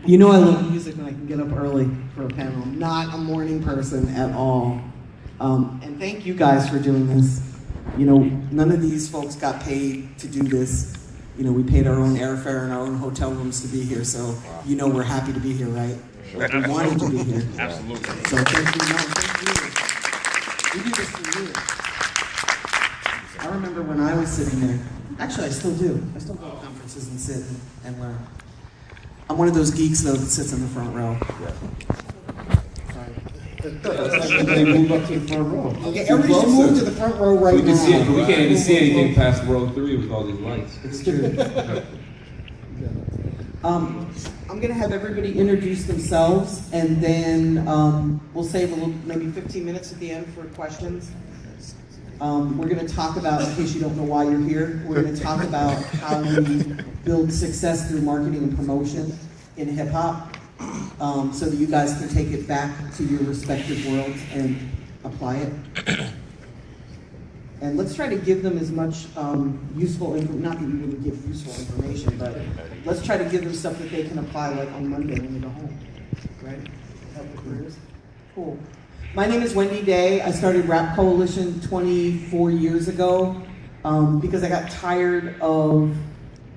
You know I love music when I can get up early for a panel. I'm not a morning person at all. And thank you guys for doing this. You know, none of these folks got paid to do this. You know, we paid our own airfare and our own hotel rooms to be here, so you know we're happy to be here, right? Sure. We wanted to be here. Absolutely. So thank you. No, thank you. We do this for years. I remember when I was sitting there. Actually, I still do. I still go to conferences and sit and learn. I'm one of those geeks, though, that sits in the front row. Everybody move up to the front row. Okay, everybody should move to the front row right now. We can't even see anything past row 3 with all these lights. It's true. I'm going to have everybody introduce themselves, and then we'll save a little, maybe 15 minutes at the end for questions. We're going to talk about, in case you don't know why you're here, we're going to talk about how we build success through marketing and promotion in hip-hop, so that you guys can take it back to your respective worlds and apply it. And let's try to give them as much useful information, not that you wouldn't give useful information, but let's try to give them stuff that they can apply like on Monday when they go home, right? Help the careers. Cool. My name is Wendy Day. I started Rap Coalition 24 years ago because I got tired of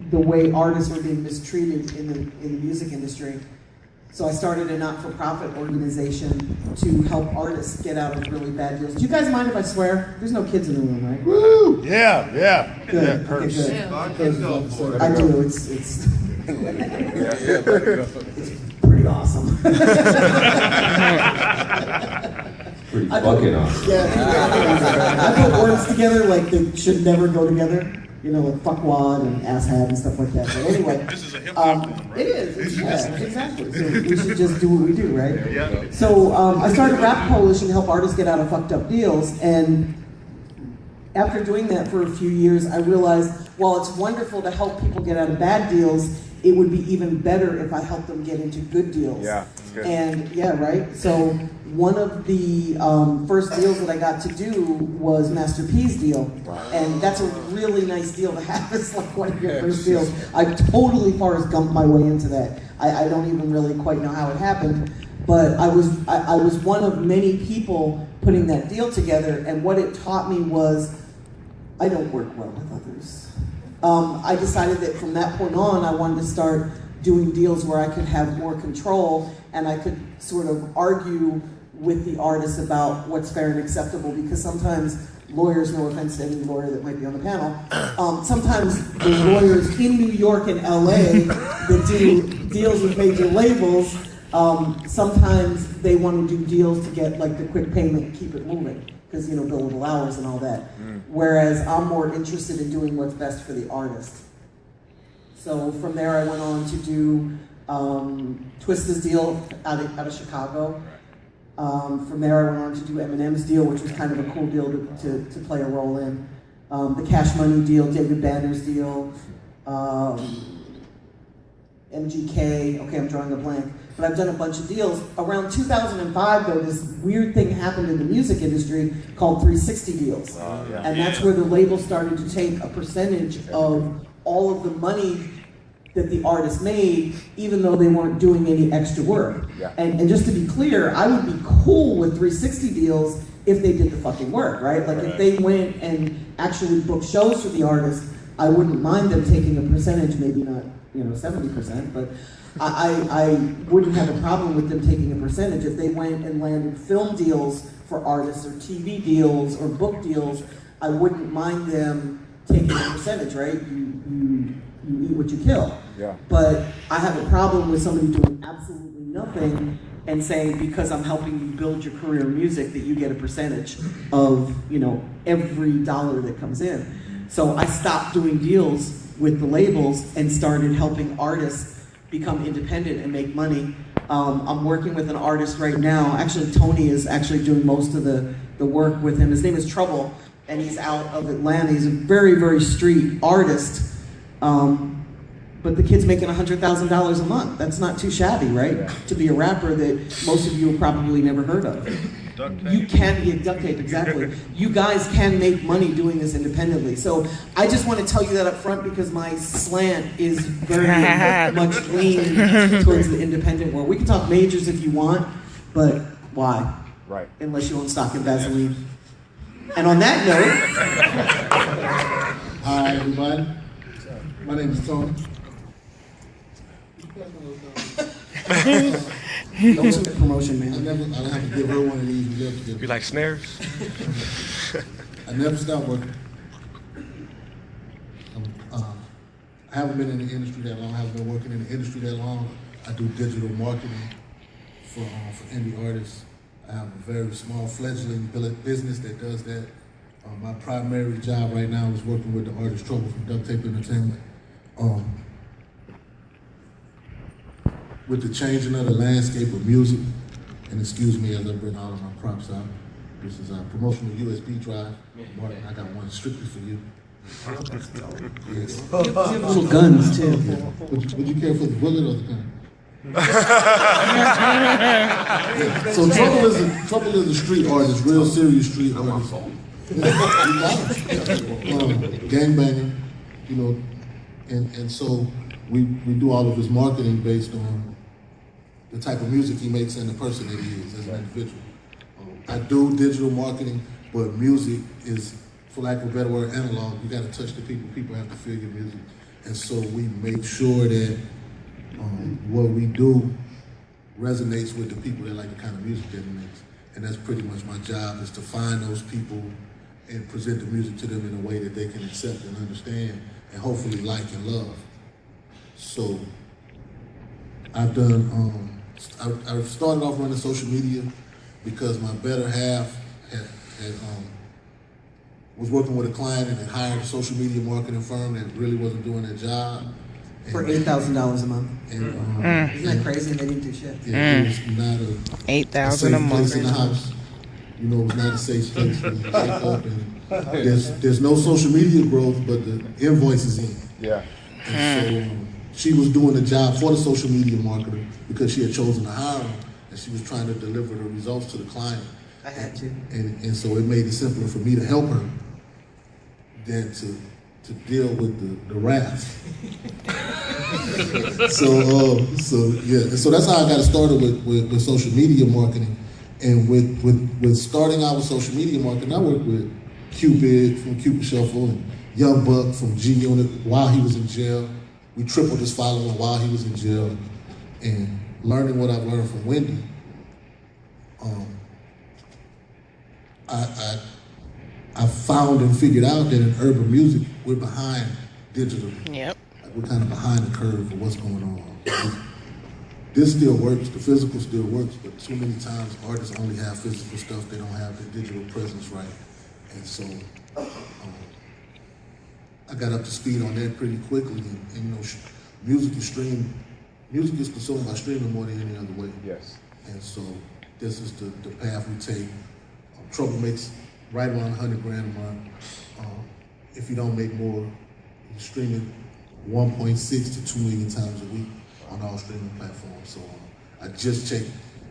the way artists were being mistreated in the music industry. So I started a not-for-profit organization to help artists get out of really bad deals. Do you guys mind if I swear? There's no kids in the room, right? Woo! Yeah, yeah. Good. Yeah, Okay, curse. good. Yeah. I do. It's pretty awesome. Pretty fucking awesome. Yeah. I put words together like they should never go together. You know, like fuckwad and asshat and stuff like that. But anyway, This is a hip-hop room, right? it is. Exactly. So we should just do what we do, right? Yeah. So I started Rap Coalition to help artists get out of fucked up deals, and after doing that for a few years, I realized while it's wonderful to help people get out of bad deals, it would be even better if I helped them get into good deals. Yeah, that's good. And yeah, right? So one of the first deals that I got to do was Master P's deal. Wow. And that's a really nice deal to have. It's like one of your first deals. I totally Forrest Gumped my way into that. I don't even really quite know how it happened, but I was one of many people putting that deal together, and what it taught me was I don't work well with others. I decided that from that point on, I wanted to start doing deals where I could have more control and I could sort of argue with the artists about what's fair and acceptable, because sometimes lawyers, no offense to any lawyer that might be on the panel, sometimes the lawyers in New York and LA that do deals with major labels, sometimes they want to do deals to get like the quick payment and keep it moving, because, you know, billable hours and all that. Whereas I'm more interested in doing what's best for the artist. So from there I went on to do Twista's deal out of Chicago. From there I went on to do Eminem's deal, which was kind of a cool deal to play a role in. The Cash Money deal, David Banner's deal, MGK, okay, I'm drawing a blank. But I've done a bunch of deals. Around 2005, though, this weird thing happened in the music industry called 360 deals. Yeah. And that's where the label started to take a percentage of all of the money that the artist made, even though they weren't doing any extra work. Yeah. And just to be clear, I would be cool with 360 deals if they did the fucking work, right? Like if they went and actually booked shows for the artist, I wouldn't mind them taking a percentage, maybe not, 70%, but I wouldn't have a problem with them taking a percentage. If they went and landed film deals for artists or TV deals or book deals, I wouldn't mind them taking a percentage, right? You eat what you kill. Yeah. But I have a problem with somebody doing absolutely nothing and saying, because I'm helping you build your career in music, that you get a percentage of, every dollar that comes in. So I stopped doing deals with the labels and started helping artists become independent and make money. I'm working with an artist right now. Actually, Tony is actually doing most of the work with him. His name is Trouble, and he's out of Atlanta. He's a very, very street artist. But the kid's making $100,000 a month. That's not too shabby, right? Yeah. To be a rapper that most of you have probably never heard of. Duct tape. You can get duct tape, exactly. You guys can make money doing this independently. So I just want to tell you that up front because my slant is very much leaning towards the independent world. We can talk majors if you want, but why? Right. Unless you own stock in Vaseline. And on that note, hi everybody. My name is Tony. don't do the promotion, I man. don't have to give her one of these. We live together. You like snares? I never stopped working. I haven't been in the industry that long. I haven't been working in the industry that long. I do digital marketing for indie artists. I have a very small fledgling business that does that. My primary job right now is working with the artist Trouble from Duct Tape Entertainment. With the changing of the landscape of music, and excuse me as I bring all of my props out. This is a promotional USB drive. Martin, I got one strictly for you. Yes. You have little guns, too. Would you care for the bullet or the gun? So Trouble is a street artist, real serious street artist. Gangbanging, you know, and so we do all of his marketing based on the type of music he makes and the person that he is as an individual. I do digital marketing, but music is, for lack of a better word, analog. You got to touch the people. People have to feel your music, and so we make sure that what we do resonates with the people that like the kind of music that he makes. And that's pretty much my job, is to find those people and present the music to them in a way that they can accept and understand and hopefully like and love. So I've done, I started off running social media because my better half was working with a client and had hired a social media marketing firm that really wasn't doing their job. For $8,000 a month. And, Isn't that crazy? And they didn't do shit. Yeah, it was not a $8,000 a safe place in the month. house. You know, it was not a safe place for you to wake up and there's no social media growth, but the invoice is in. Yeah. And so she was doing the job for the social media marketer because she had chosen to hire him, and she was trying to deliver the results to the client. I had to. And so it made it simpler for me to help her than to deal with the wrath. So that's how I got started with social media marketing. And with starting out with social media marketing, I worked with Cupid from Cupid Shuffle and Young Buck from G Unit while he was in jail. We tripled his following while he was in jail. And learning what I've learned from Wendy, I found and figured out that in urban music, we're behind digital. Yep. Like we're kind of behind the curve of what's going on. This still works, the physical still works, but too many times artists only have physical stuff, they don't have the digital presence right. And so I got up to speed on that pretty quickly. And you know, music is consumed by streaming more than any other way. Yes. And so this is the path we take. Trouble makes right around 100 grand a month. If you don't make more, you're streaming 1.6 to 2 million times a week on all streaming platforms. So I just checked,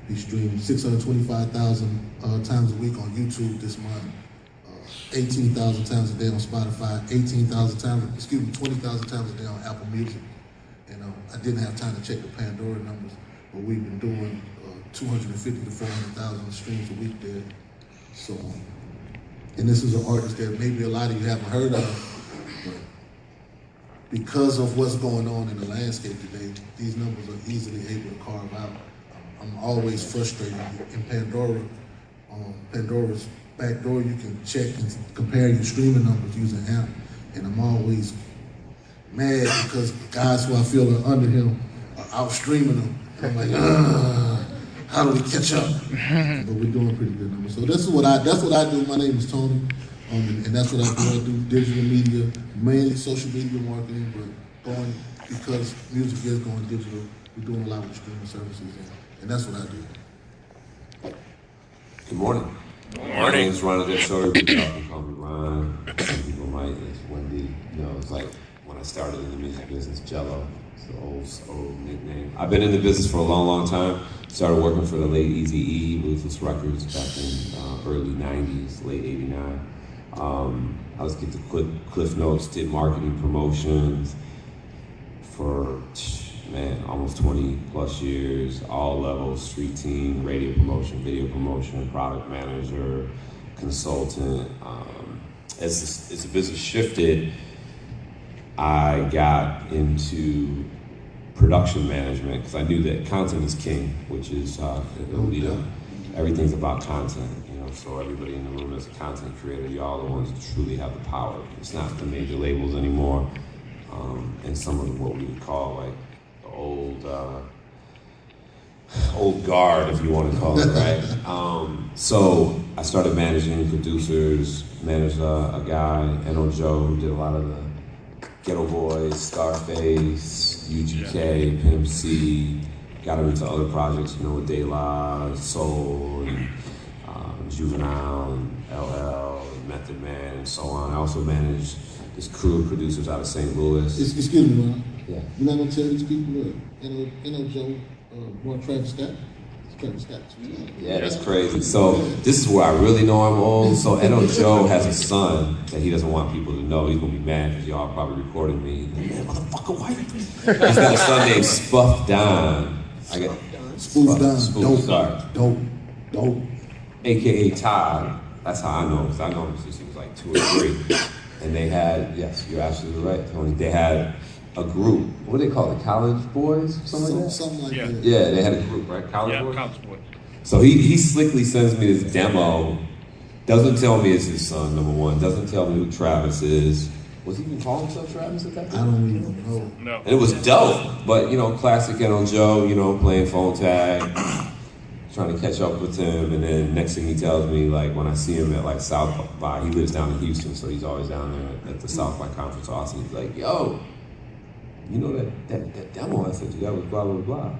we stream 625,000 times a week on YouTube this month, 18,000 times a day on Spotify, 20,000 times a day on Apple Music. And I didn't have time to check the Pandora numbers, but we've been doing 250 to 400,000 streams a week there. So, and this is an artist that maybe a lot of you haven't heard of, but because of what's going on in the landscape today, these numbers are easily able to carve out. I'm always frustrated. In Pandora's backdoor, you can check and compare your streaming numbers using AMP, and I'm always mad because guys who I feel are under him are out streaming him. I'm like, how do we catch up? But we're doing pretty good numbers. So that's what I do. My name is Tony, and that's what I do. I do digital media, mainly social media marketing, but because music is going digital, we're doing a lot with streaming services, and that's what I do. Good morning. My name is Ranadeb. Sorry, people call me Ron. Some people might. It's Wendy. You know, it's like when I started in the music business, Jello. It's an old nickname. I've been in the business for a long, long time. Started working for the late Eazy-E, Ruthless Records, back in early 90s, late 89. I was get the Cliff Notes, did marketing promotions for, man, almost 20 plus years, all levels, street team, radio promotion, video promotion, product manager, consultant. As the business shifted, I got into production management because I knew that content is king, which is, you know, everything's about content. So everybody in the room is a content creator. Y'all are the ones that truly have the power. It's not the major labels anymore, and some of what we would call like the old guard, if you want to call it, right? So I started managing producers, managed a guy, N.O. Joe, who did a lot of the Ghetto Boys, Scarface, UGK, Pimp C, got him into other projects, you know, with De La, Soul, and Juvenile, and LL, and Method Man, and so on. I also managed this crew of producers out of St. Louis. Excuse me, Ron. Yeah. You're not gonna tell these people that N.O. Joe born Travis Scott? It's Travis Scott. Yeah, that's crazy. So this is where I really know I'm old. So N.O. Joe has a son that he doesn't want people to know. He's gonna be mad because y'all probably recording me. Man, motherfucker, why? He's got a son named Spuff Don. Dope. AKA Todd. That's how I know him, because I know him since he was like 2 or 3. And they had, yes, you're absolutely right, Tony. They had a group. What do they call it? College Boys? Something like that? Yeah, they had a group, right? College Boys? Yeah, College Boys. So he slickly sends me this demo. Doesn't tell me it's his son, number one. Doesn't tell me who Travis is. Was he even calling himself Travis at that time? I don't even know. No. And it was dope. But, you know, classic N.O. Joe, you know, playing phone tag. Trying to catch up with him, and then next thing he tells me, like when I see him at like South by, he lives down in Houston, so he's always down there at the South by Conference Austin. He's like, yo, you know that demo I sent you, that was blah, blah, blah.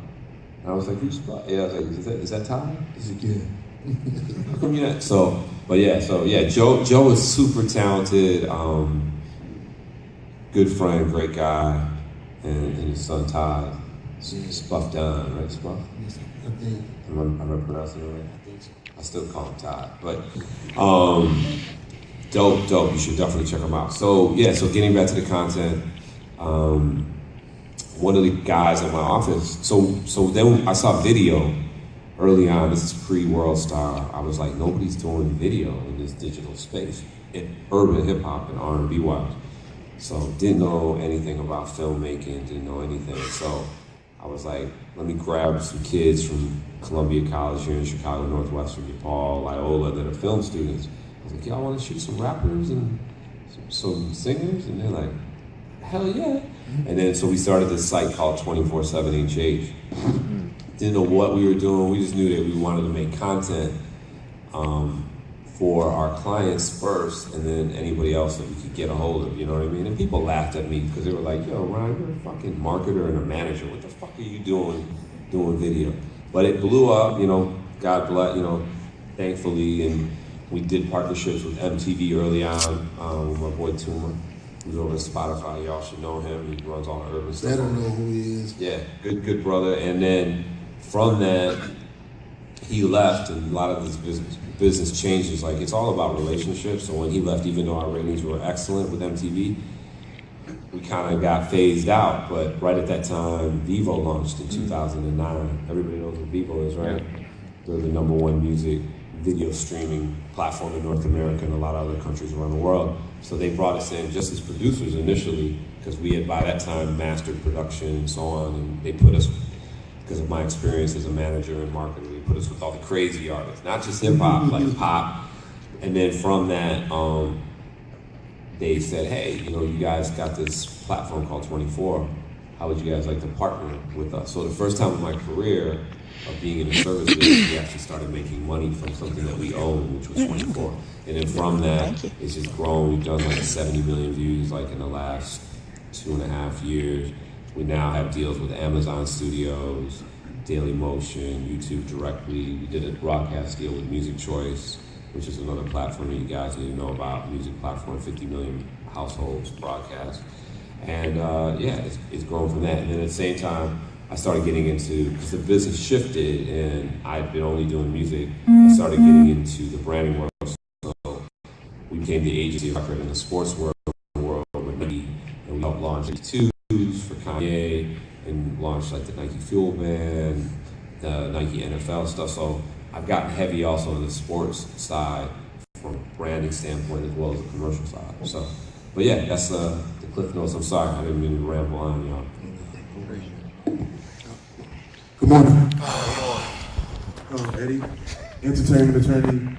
And I was like, who's blah? Yeah, I was like, is that Ty? He's like, yeah. How come you're not? So Joe is super talented, good friend, great guy, and his son Ty, Spuff Don, right, Spuff? Am I pronouncing it right? I still call him Todd, but dope. You should definitely check him out. So getting back to the content, one of the guys at my office. So then I saw video early on. This is pre-World Star. I was like, nobody's doing video in this digital space, in urban hip hop and R&B wise. So didn't know anything about filmmaking. Didn't know anything. So I was like, let me grab some kids from Columbia College here in Chicago, Northwestern, DePaul, Loyola, that are film students. I was like, y'all want to shoot some rappers and some singers? And they're like, hell yeah. And then so we started this site called 24/7HH. Didn't know what we were doing. We just knew that we wanted to make content for our clients first, and then anybody else that we could get a hold of, you know what I mean? And people laughed at me because they were like, yo, Ryan, you're a fucking marketer and a manager. What the fuck are you doing video? But it blew up, you know, God bless, you know, thankfully, and we did partnerships with MTV early on, with my boy Tuma, who's over at Spotify. Y'all should know him. He runs all the urban stuff. I don't know who he is. Yeah, good brother. And then from that, he left, and a lot of this business changes. Like, it's all about relationships. So when he left, even though our ratings were excellent with MTV, we kind of got phased out. But right at that time, Vivo launched in 2009. Everybody knows what Vivo is, right? Yeah. They're the #1 music video streaming platform in North America and a lot of other countries around the world. So they brought us in just as producers initially, because we had by that time mastered production and so on, and they put us, because of my experience as a manager and marketer, they put us with all the crazy artists, not just hip hop, like pop. And then from that, they said, hey, you know, you guys got this platform called 24. How would you guys like to partner with us? So the first time in my career of being in the service business, we actually started making money from something that we own, which was 24. And then from that, it's just grown. We've done like 70 million views like in the last 2.5 years. We now have deals with Amazon Studios, Daily Motion, YouTube directly. We did a broadcast deal with Music Choice, which is another platform that you guys need to know about. Music platform, 50 million households broadcast. And yeah, it's grown from that. And then at the same time, I started getting into, because the business shifted and I'd been only doing music, I started getting into the branding world. So we became the agency of record in the sports world with Wendy, and we helped launch Nike for Kanye and launched like the Nike Fuel Band, the Nike NFL stuff. So I've gotten heavy also on the sports side from a branding standpoint as well as the commercial side. So, but yeah, that's the Cliff Notes. I'm sorry, I didn't mean to ramble on, y'all. Good morning. Eddie, entertainment attorney,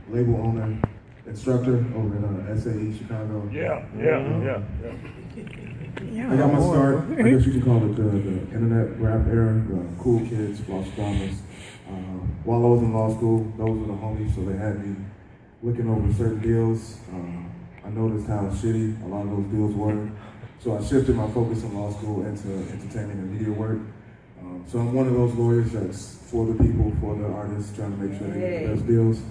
label owner, instructor over at SAE Chicago. Yeah. I got my start, I guess you can call it the internet rap era, the cool kids, Los Dramas. While I was in law school, those were the homies, so they had me looking over certain deals. I noticed how shitty a lot of those deals were. So I shifted my focus in law school into entertainment and media work. So I'm one of those lawyers that's for the people, for the artists, trying to make sure they get the best deals.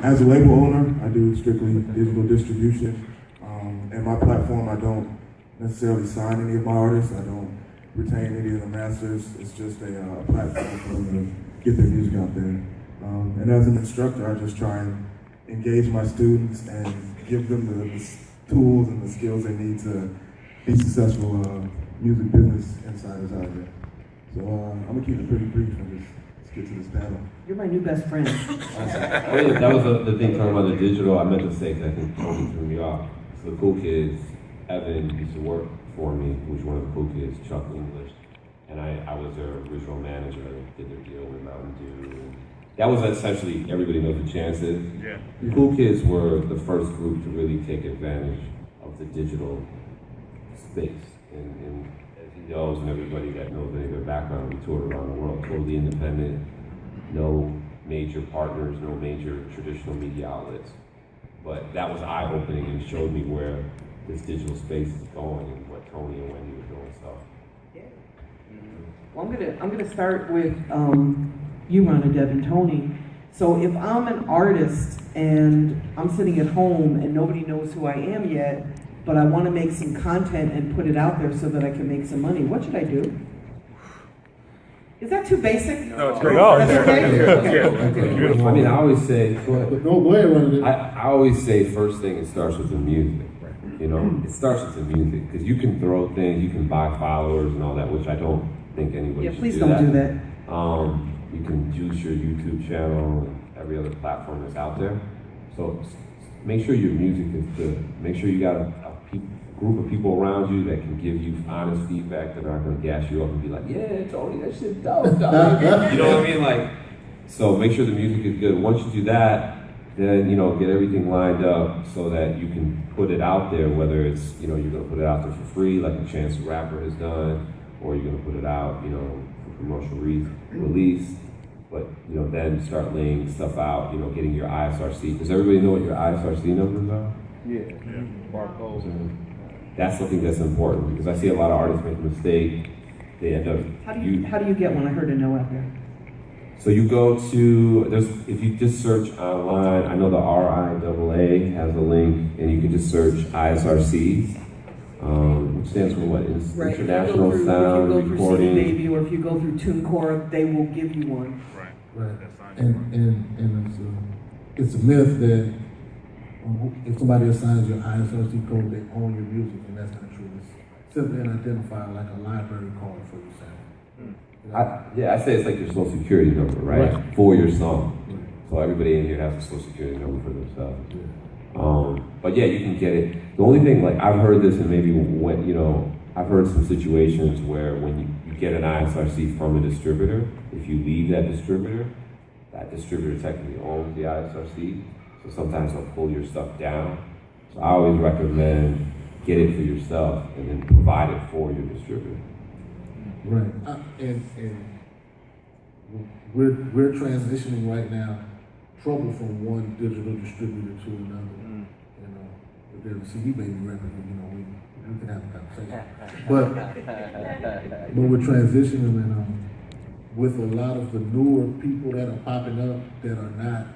As a label owner, I do strictly digital distribution. And my platform, I don't necessarily sign any of my artists. I don't retain any of the masters. It's just a platform for them to get their music out there. And as an instructor, I just try and engage my students and give them the tools and the skills they need to be successful music business insiders out there. So I'm gonna keep it pretty brief and just let's get to this panel. You're my new best friend. That was the thing talking about the digital. I meant to say, because I think Tony threw me off. So the cool kids, Evan used to work for me, who was one of the cool kids, Chuck English. And I was their original manager and did their deal with Mountain Dew. And that was essentially, everybody knows the chances. Yeah. The cool kids were the first group to really take advantage of the digital space. And as he knows, and everybody that knows any of their background, we toured around the world, totally independent, no major partners, no major traditional media outlets. But that was eye-opening and showed me where this digital space is going and what Tony and Wendy were doing. So, Yeah. Well, I'm gonna start with you, Ranadeb, and Tony. So if I'm an artist and I'm sitting at home and nobody knows who I am yet, but I want to make some content and put it out there so that I can make some money, what should I do? Is that too basic? No, it's great. No, That's okay? okay. I mean, I always say, go ahead. No, go ahead, Ranadeb. I always say first thing, it starts with the music. You know, it starts with the music because you can throw things, you can buy followers and all that, which I don't think anybody should do. Please don't do that. You can juice your YouTube channel and every other platform that's out there. So make sure your music is good. Make sure you got a group of people around you that can give you honest feedback that aren't going to gas you up and be like, yeah, Tony, that shit dope, dog. You know what I mean? Like, so make sure the music is good. Once you do that, then, you know, get everything lined up so that you can put it out there, whether it's, you know, you're going to put it out there for free, like a Chance the Rapper has done, or you're going to put it out, you know, for commercial release. But, you know, then start laying stuff out, you know, getting your ISRC. Does everybody know what your ISRC numbers are? Yeah. Barcodes. So that's something that's important because I see a lot of artists make a mistake. They end up. How do you get one? I heard a no out there. So you go to, if you just search online, I know the RIAA has a link, and you can just search ISRC, which stands for what? Right. International Sound Recording. If you go through Recording. CD Baby or if you go through TuneCore, they will give you one. Right. Right. That's fine. And it's a myth that if somebody assigns your ISRC code, they own your music, and that's not true. It's simply an identifier like a library card for your sound. I say it's like your social security number, right? For your song. So everybody in here has a social security number for themselves. But yeah, you can get it. The only thing, like I've heard this, and maybe when, you know, I've heard some situations where when you get an ISRC from a distributor, if you leave that distributor technically owns the ISRC. So sometimes they'll pull your stuff down. So I always recommend get it for yourself and then provide it for your distributor. Right. And we're transitioning right now, trouble from one digital distributor to another. You know, if there's a CD Baby record, you know, we can have a conversation. But we're transitioning, and with a lot of the newer people that are popping up that are not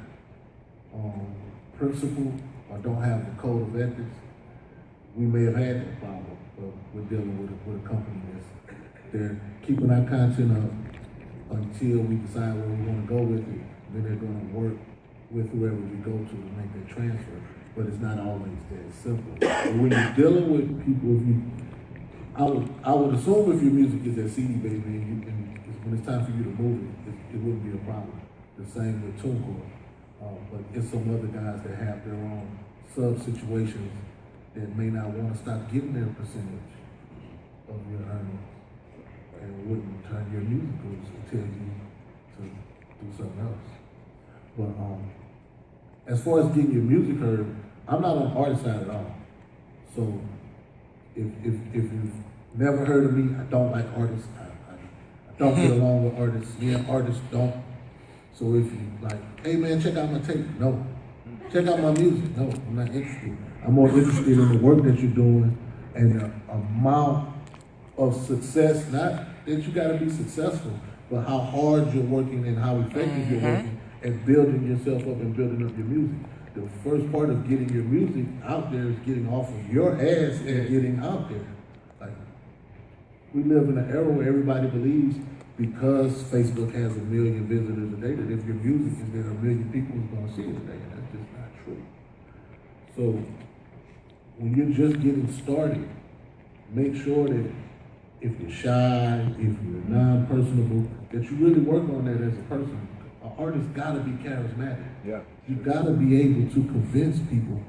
principle or don't have the code of ethics, we may have had that problem, but we're dealing with a company they're keeping our content up until we decide where we want to go with it. Then they're going to work with whoever we go to make that transfer. But it's not always that simple. But when you're dealing with people, I would assume if your music is that CD baby, when it's time for you to move it wouldn't be a problem. The same with TuneCore. But it's some other guys that have their own sub situations that may not want to stop getting their percentage of your earnings and wouldn't turn your music groups and tell you to do something else. But as far as getting your music heard, I'm not on the artist side at all. So if you've never heard of me, I don't like artists. I don't get along with artists. Me and artists don't. So if you like, hey man, check out my tape. No. Check out my music. No, I'm not interested. I'm more interested in the work that you're doing and the amount of success, not that you gotta be successful, but how hard you're working and how effective you're working at building yourself up and building up your music. The first part of getting your music out there is getting off of your ass and getting out there. Like, we live in an era where everybody believes because Facebook has 1 million visitors a day that if your music is there, 1 million people is gonna see it today, and that's just not true. So, when you're just getting started, make sure that if you're shy, if you're non-personable, that you really work on that as a person. An artist gotta be charismatic. Yeah. You gotta be able to convince people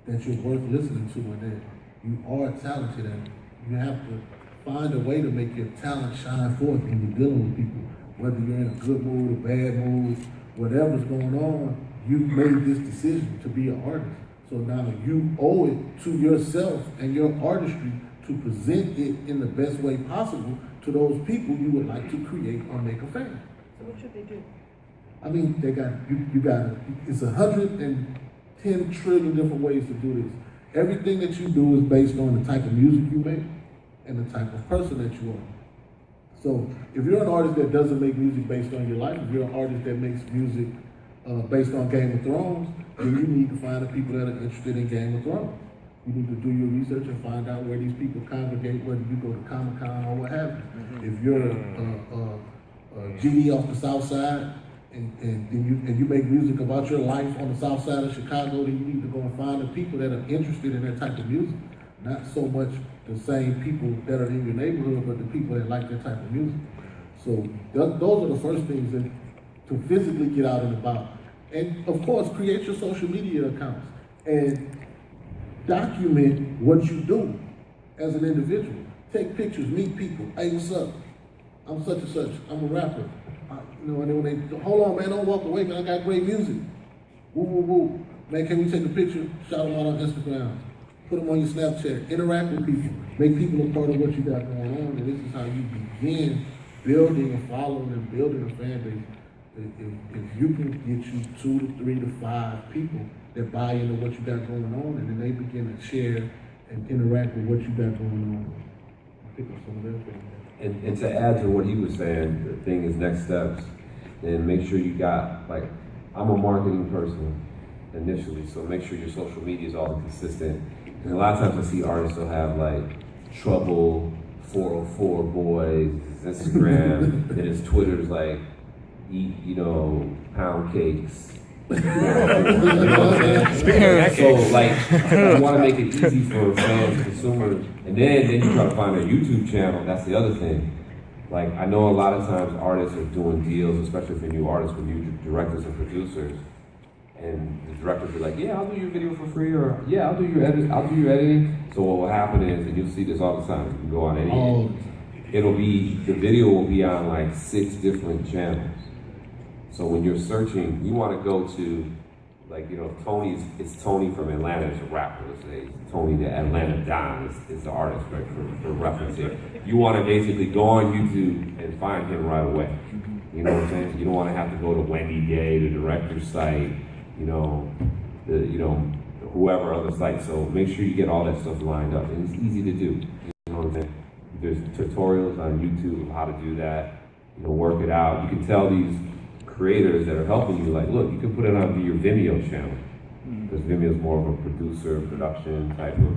that you're worth listening to and that you are talented, and you have to find a way to make your talent shine forth when you're dealing with people. Whether you're in a good mood, a bad mood, whatever's going on, you've made this decision to be an artist. So now you owe it to yourself and your artistry to present it in the best way possible to those people you would like to create or make a fan. So what should they do? I mean, you got it's 110 trillion different ways to do this. Everything that you do is based on the type of music you make and the type of person that you are. So if you're an artist that doesn't make music based on your life, if you're an artist that makes music based on Game of Thrones, then you need to find the people that are interested in Game of Thrones. You need to do your research and find out where these people congregate, whether you go to Comic-Con or what have you. If you're a GD off the South Side, and you make music about your life on the South Side of Chicago, then you need to go and find the people that are interested in that type of music. Not so much the same people that are in your neighborhood, but the people that like that type of music. So those are the first things that, to physically get out and about. And of course, create your social media accounts and document what you do as an individual. Take pictures, meet people. Hey, what's up? I'm such and such. I'm a rapper. And then when they, hold on, man, don't walk away, man. I got great music. Woo, woo, woo. Man, can we take a picture? Shout them out on Instagram. Put them on your Snapchat. Interact with people. Make people a part of what you got going on. And this is how you begin building and following and building a fan base. If you can get you 2 to 3 to 5 people that buy into what you got going on, and then they begin to share and interact with what you got going on. I think that's some of that thing. And to add to what he was saying, the thing is next steps, then make sure you got, like, I'm a marketing person initially, so make sure your social media is all consistent. And a lot of times I see artists will have like Trouble 404 Boys, Instagram, and his Twitter's like, eat, pound cakes. You know what I'm saying? So like, you want to make it easy for fans, consumers, and then you try to find a YouTube channel. That's the other thing. Like, I know a lot of times artists are doing deals, especially for new artists, with new directors and producers, and the directors are like, yeah, I'll do your video for free, or yeah, I'll do your editing. So what will happen is, and you'll see this all the time, you can go on any, the video will be on like 6 different channels. So when you're searching, you want to go to, like, it's Tony from Atlanta, it's a rapper. Let's say Tony the Atlanta Don is the artist, right, for reference here. You want to basically go on YouTube and find him right away. You know what I'm saying? You don't want to have to go to Wendy Gay, the director's site, whoever other site. So make sure you get all that stuff lined up, and it's easy to do. You know what I'm saying? There's tutorials on YouTube of how to do that. Work it out. You can tell these creators that are helping you, like, look, you can put it on your Vimeo channel. because Vimeo is more of a producer, production type of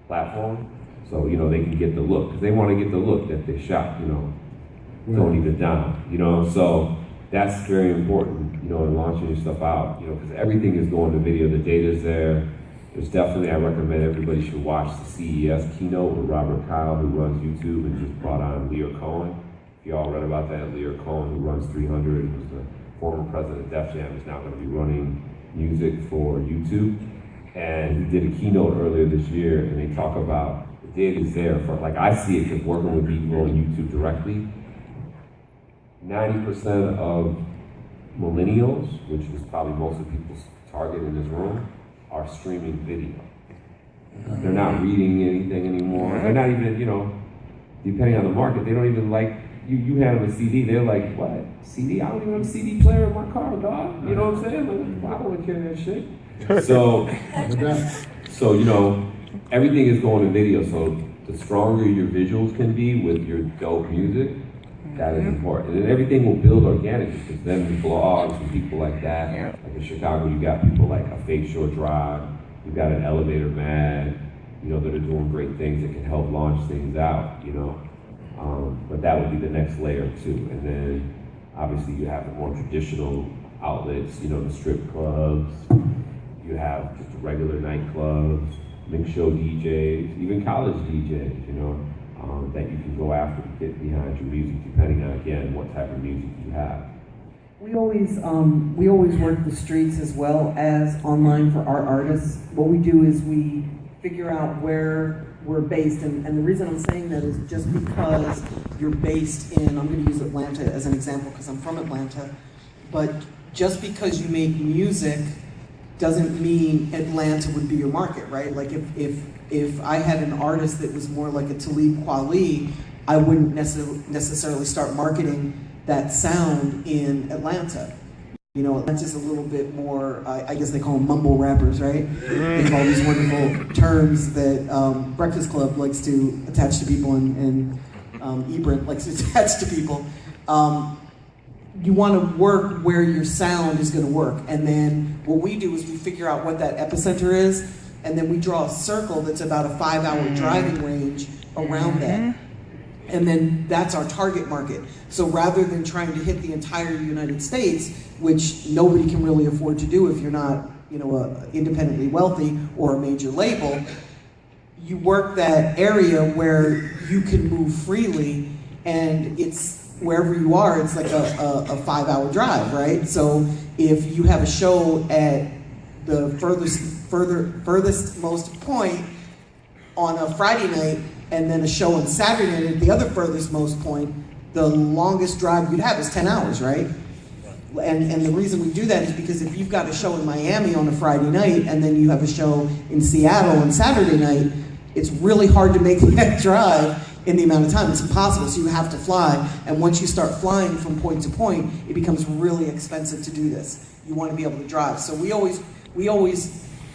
platform. So, you know, they can get the look, because they want to get the look that they shot, you know, don't even down, you know. So that's very important, you know, in launching your stuff out, you know, because everything is going to video. The data's there. There's definitely, I recommend everybody should watch the CES keynote with Robert Kyle, who runs YouTube and just brought on Lear Cohen. If you all read about that, Lear Cohen, who runs 300, who's the former president of Def Jam, is now going to be running music for YouTube. And he did a keynote earlier this year, and they talk about the data's there for, like, I see it because working with people on YouTube directly, 90% of millennials, which is probably most of people's target in this room, are streaming video. They're not reading anything anymore. They're not even, you know, depending on the market, they don't even like, you hand them a CD, they're like, what, CD? I don't even have a CD player in my car, dog. You know what I'm saying? Like, I don't want to carry that shit. So, you know, everything is going to video, so the stronger your visuals can be with your dope music, that is important. And then everything will build organically, because then the blogs and people like that, like in Chicago, you got people like A Fake Short Drive, you've got an Elevator Mad, you know, that are doing great things that can help launch things out, you know. But that would be the next layer too. And then obviously you have the more traditional outlets, you know, the strip clubs, you have just the regular nightclubs, mix show DJs, even college DJs, you know, that you can go after to get behind your music, depending on, again, what type of music you have. We always work the streets as well as online for our artists. What we do is we figure out where we're based, and the reason I'm saying that is just because you're based in, I'm going to use Atlanta as an example because I'm from Atlanta, but just because you make music doesn't mean Atlanta would be your market, right? Like if I had an artist that was more like a Talib Kweli, I wouldn't necessarily start marketing that sound in Atlanta. You know, Atlanta's a little bit more, I guess they call them mumble rappers, right? They have all these wonderful terms that Breakfast Club likes to attach to people and Ebrin likes to attach to people. You want to work where your sound is going to work. And then what we do is we figure out what that epicenter is, and then we draw a circle that's about a 5-hour driving range around that. And then that's our target market. So rather than trying to hit the entire United States, which nobody can really afford to do if you're not, you know, independently wealthy or a major label, you work that area where you can move freely, and it's wherever you are, it's like a 5-hour drive, right? So if you have a show at the furthest most point on a Friday night, and then a show on Saturday night at the other furthest most point, the longest drive you'd have is 10 hours, right? And the reason we do that is because if you've got a show in Miami on a Friday night, and then you have a show in Seattle on Saturday night, it's really hard to make that drive in the amount of time. It's impossible, so you have to fly. And once you start flying from point to point, it becomes really expensive to do this. You want to be able to drive. So we always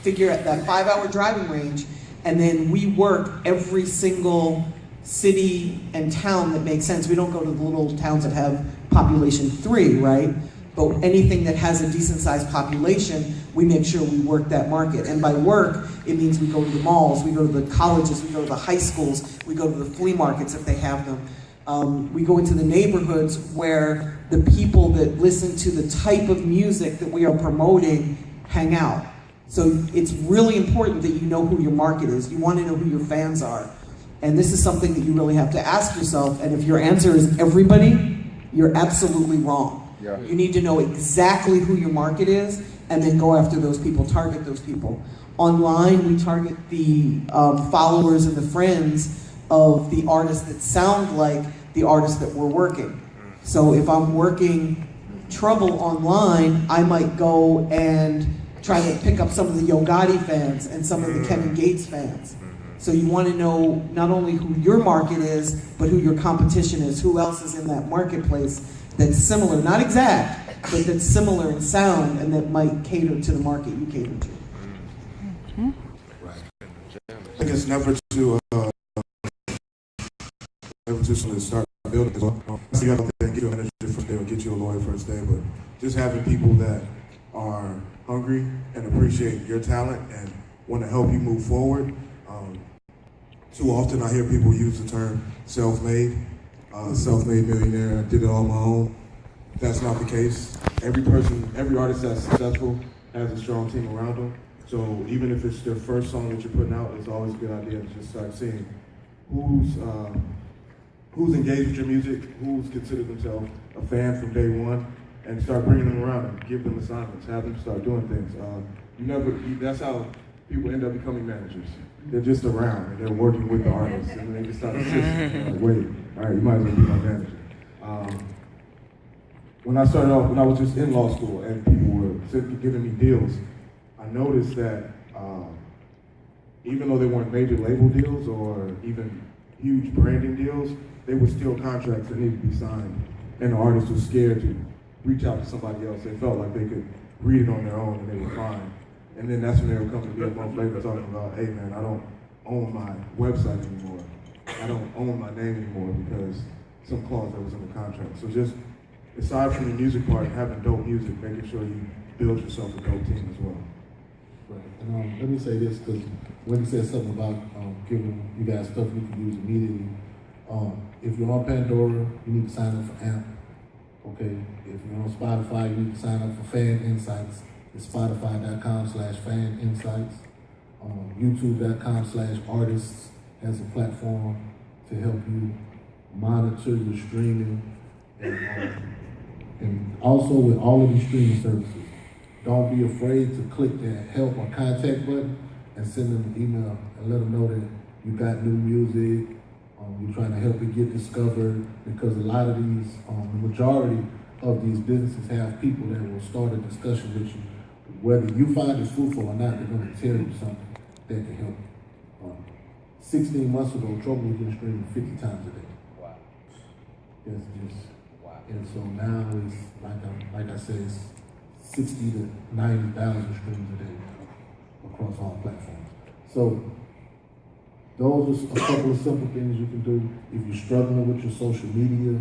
figure out that 5-hour driving range, and then we work every single city and town that makes sense. We don't go to the little towns that have population 3, right? But anything that has a decent sized population, we make sure we work that market. And by work, it means we go to the malls, we go to the colleges, we go to the high schools, we go to the flea markets if they have them. We go into the neighborhoods where the people that listen to the type of music that we are promoting hang out. So it's really important that you know who your market is. You want to know who your fans are. And this is something that you really have to ask yourself. And if your answer is everybody, you're absolutely wrong. Yeah. You need to know exactly who your market is, and then go after those people, target those people. Online, we target the followers and the friends of the artists that sound like the artists that we're working. So if I'm working Trouble online, I might go and try to pick up some of the Yo Gotti fans and some of the Kevin Gates fans. So you want to know not only who your market is, but who your competition is, who else is in that marketplace that's similar, not exact, but that's similar in sound and that might cater to the market you cater to. I think it's never to start building. I see other things, get you a manager from there, get you a lawyer first day, but just having people that are hungry and appreciate your talent and want to help you move forward. Too often I hear people use the term self-made, self-made millionaire, I did it all on my own. That's not the case. Every artist that's successful has a strong team around them. So even if it's their first song that you're putting out, it's always a good idea to just start seeing who's engaged with your music, who's considered themselves a fan from day one, and start bringing them around and give them assignments, have them start doing things. That's how people end up becoming managers. They're just around and they're working with the artists, and they just start assisting. Like, wait, all right, you might as well be my manager. When I started off, when I was just in law school and people were simply giving me deals, I noticed that even though they weren't major label deals or even huge branding deals, they were still contracts that needed to be signed. And the artist was scared to reach out to somebody else. They felt like they could read it on their own and they were fine. And then that's when they would come to me a month later talking about, hey man, I don't own my website anymore. I don't own my name anymore because some clause that was in the contract. So just, aside from the music part, having dope music, making sure you build yourself a dope team as well. Right. And let me say this, because Wendy said something about giving you guys stuff you can use immediately. If you're on Pandora, you need to sign up for AMP. Okay. If you're on Spotify, you need to sign up for Fan Insights. It's spotify.com/fan insights. YouTube.com/artists has a platform to help you monitor your streaming. And also with all of these streaming services, don't be afraid to click that help or contact button and send them an email and let them know that you got new music, you're trying to help it get discovered, because a lot of these, the majority of these businesses have people that will start a discussion with you. Whether you find it fruitful or not, they're going to tell you something that can help. 16 months ago, Trouble was getting streamed 50 times a day. Wow. That's just, Wow. and so now it's, like I said, it's 60 to 90,000 streams a day across all platforms. So those are a couple of simple things you can do. If you're struggling with your social media,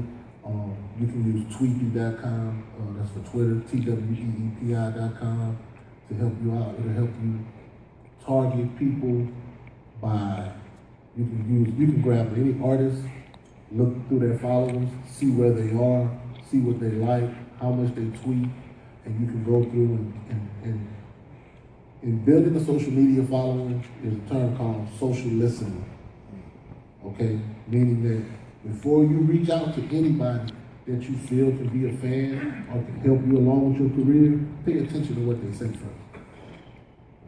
you can use tweepy.com, that's for Twitter, tweepi.com, to help you out. It'll help you target people by, you can grab any artist, look through their followers, see where they are, see what they like, how much they tweet, and you can go through and in building a social media following, there's a term called social listening. Okay, meaning that before you reach out to anybody that you feel can be a fan or can help you along with your career, pay attention to what they say first.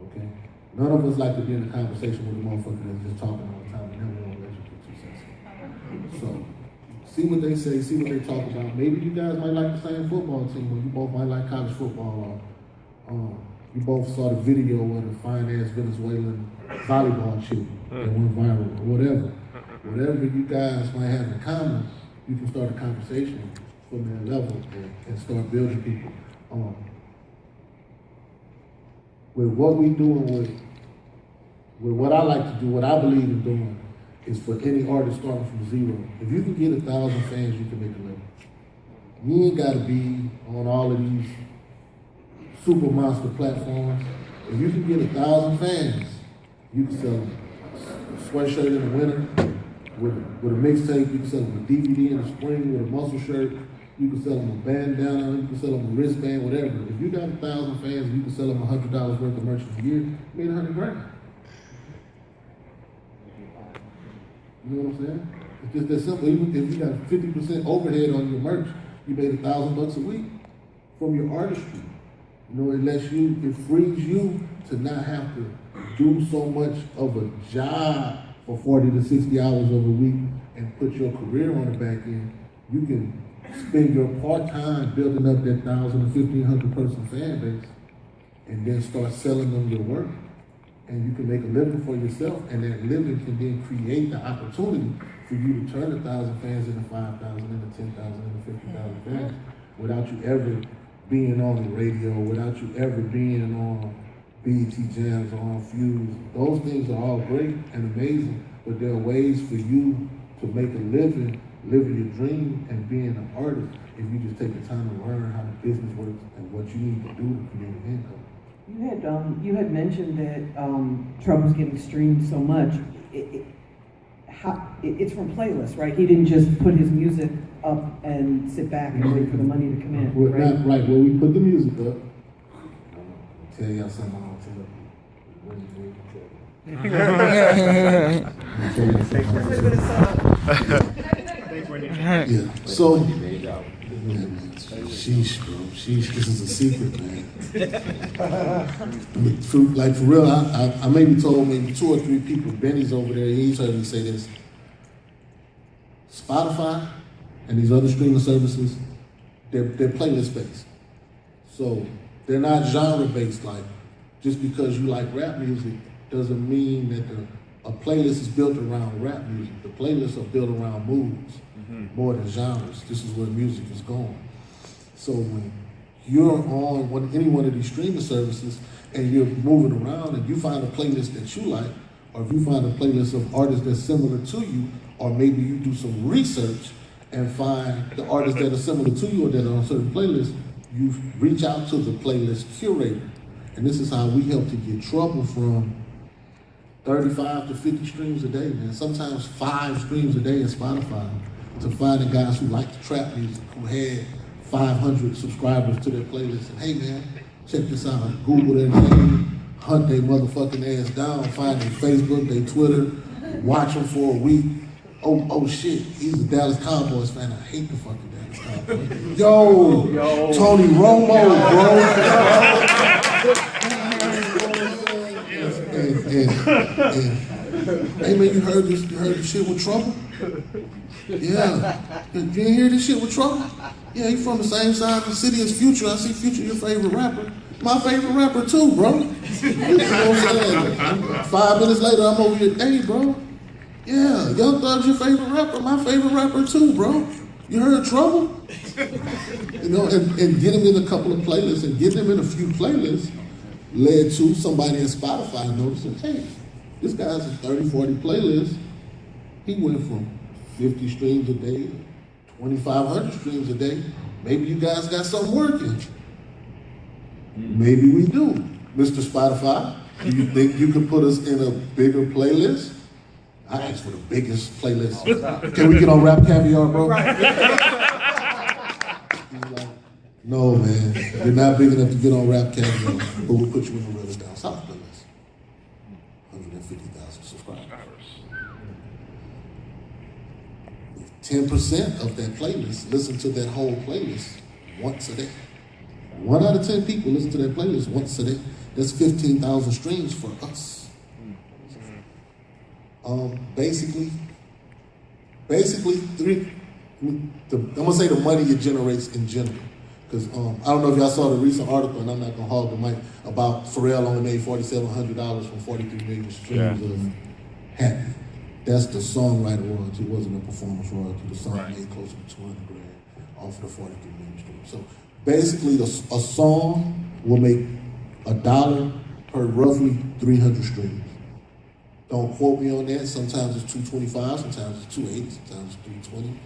Okay? None of us like to be in a conversation with a motherfucker that's just talking all the time and never want to let you get your sense. So, see what they say, see what they talk about. Maybe you guys might like the same football team, or you both might like college football, or you both saw the video of the fine-ass Venezuelan volleyball chick that went viral, or whatever. Whatever you guys might have in common, you can start a conversation from that level and start building people. With what we doing with what I like to do, what I believe in doing, is for any artist starting from zero. If you can get 1,000 fans, you can make a living. You ain't gotta be on all of these super monster platforms. If you can get 1,000 fans, you can sell a sweatshirt in the winter with a mixtape, you can sell them a DVD in the spring with a muscle shirt, you can sell them a bandana, you can sell them a wristband, whatever. If you got 1,000 fans, you can sell them $100 worth of merch a year, you made $100 grand. You know what I'm saying? It's just that simple. Even if you got 50% overhead on your merch, you made $1,000 a week from your artistry. You know, it frees you to not have to do so much of a job for 40 to 60 hours of a week and put your career on the back end. You can spend your part-time building up that 1,000 to 1,500 person fan base and then start selling them your work. And you can make a living for yourself, and that living can then create the opportunity for you to turn 1,000 fans into 5,000, into 10,000, into 50,000 fans without you ever being on the radio, without you ever being on BET Jams or on Fuse. Those things are all great and amazing, but there are ways for you to make a living living your dream and being an artist if you just take the time to learn how the business works and what you need to do to create an income. You had mentioned that Trouble's getting streamed so much. It's from playlists, right? He didn't just put his music up and sit back and wait for the money to come in, right? Right. Well, we put the music up. I'll tell y'all something I don't tell people. Yeah. So, sheesh, bro. Sheesh, this is a secret, man. For real, I maybe told maybe 2 or 3 people. Benny's over there. He's heard me say this. Spotify and these other streaming services, they're playlist based. So they're not genre based. Like just because you like rap music doesn't mean that a playlist is built around rap music. The playlists are built around moods more than genres. This is where music is going. So when you're on any one of these streaming services and you're moving around and you find a playlist that you like, or if you find a playlist of artists that's similar to you, or maybe you do some research and find the artists that are similar to you or that are on certain playlists, you reach out to the playlist curator. And this is how we help to get Trouble from 35 to 50 streams a day, man. Sometimes 5 streams a day in Spotify, to finding guys who like the trap music, who had 500 subscribers to their playlist. And hey man, check this out. I Google their name, hunt their motherfucking ass down, find their Facebook, their Twitter, watch them for a week. Oh shit, he's a Dallas Cowboys fan. I hate the fucking Dallas Cowboys. Yo, Tony Romo, bro. And hey man, you heard the shit with Trouble? Yeah. You didn't hear this shit with Trouble? Yeah, he from the same side of the city as Future. I see Future, your favorite rapper. My favorite rapper too, bro. You know what I'm saying? 5 minutes later, I'm over here, hey, bro. Yeah, Young Thug's your favorite rapper. My favorite rapper too, bro. You heard Trouble? You know, and get him in a couple of playlists and get him in a few playlists led to somebody in Spotify noticing, hey, this guy's a 30, 40 playlist. He went from 50 streams a day, 2,500 streams a day. Maybe you guys got something working. Maybe we do. Mr. Spotify, do you think you could put us in a bigger playlist? I asked for the biggest playlist. Can we get on Rap Caviar, bro? He's like, no, man, you're not big enough to get on Rap Caviar, but we'll put you in the Realest Down South playlist. 150,000 subscribers. 10% of that playlist listen to that whole playlist once a day. 1 out of 10 people listen to that playlist once a day. That's 15,000 streams for us. Basically, I'm gonna say the money it generates in general. Because I don't know if y'all saw the recent article, and I'm not gonna hog the mic, about Pharrell only made $4,700 from 43 million streams of Happy. That's the songwriter royalty. It wasn't a performance royalty. The song made closer to 200 grand off of the 43 million streams. So basically, a song will make $1 per roughly 300 streams. Don't quote me on that. Sometimes it's 225, sometimes it's 280, sometimes it's 320.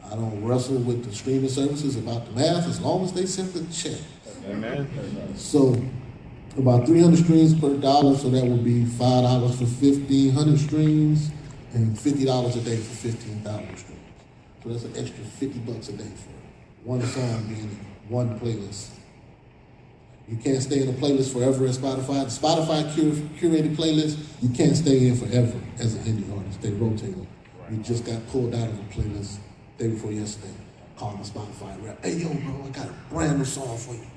I don't wrestle with the streaming services about the math as long as they send the check. Amen. So about 300 streams per $1, so that would be $5 for 1,500 streams and $50 a day for 15,000 streams. So that's an extra $50 a day for one song being in one playlist. You can't stay in a playlist forever at Spotify. The Spotify curated playlist, you can't stay in forever as an indie artist. They rotate them. We just got pulled out of a playlist day before yesterday, called the Spotify rap. Hey, yo, bro, I got a brand new song for you.